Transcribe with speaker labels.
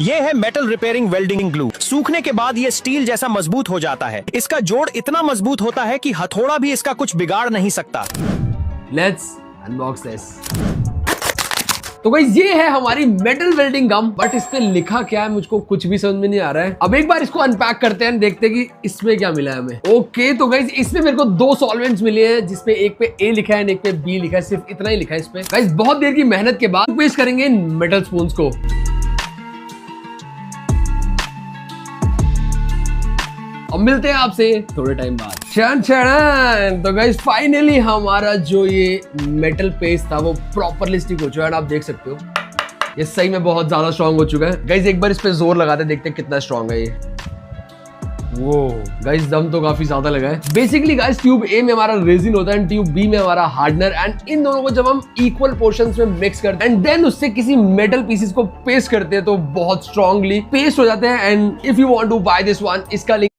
Speaker 1: ये है metal repairing welding glue. सूखने के बाद ये स्टील जैसा मजबूत हो जाता है। इसका जोड़ इतना मजबूत होता है कि हथौड़ा भी इसका कुछ बिगाड़ नहीं सकता।
Speaker 2: Let's unbox this. तो गाइस ये है हमारी मेटल वेल्डिंग गम, बट इस पे लिखा क्या है मुझको कुछ भी समझ में नहीं आ रहा है। अब एक बार इसको अनपैक करते हैं, देखते हैं कि इसमें क्या मिला है हमें। ओके तो गाइस इसमें मेरे को 2 सॉल्वेंट्स मिले हैं, जिसपे एक पे ए लिखा है और एक पे बी लिखा है। सिर्फ इतना ही लिखा है इस पे। गाइस बहुत देर की मेहनत के बाद पेस्ट करेंगे इन मेटल स्पून्स को। अब मिलते हैं आपसे थोड़े टाइम बाद। तो गाइस फाइनली हमारा जो ये मेटल पेस्ट था वो प्रॉपरली स्टिक हो चुका है। आप देख सकते हो ये सही में बहुत ज्यादा स्ट्रांग हो चुका है। गाइस एक बार इस पे जोर लगाते हैं, देखते हैं कितना स्ट्रांग है ये। वो गाइस दम तो काफी ज्यादा लगा है। बेसिकली गाइस ट्यूब ए में हमारा रेजिन होता है एंड ट्यूब बी में हमारा हार्डनर, एंड इन दोनों को जब हम इक्वल पोर्शंस में मिक्स करते हैं एंड देन उससे किसी मेटल पीसेस को पेस्ट करते हैं तो बहुत स्ट्रांगली पेस्ट हो जाते हैं। And if you want to buy this one, इसका लिंक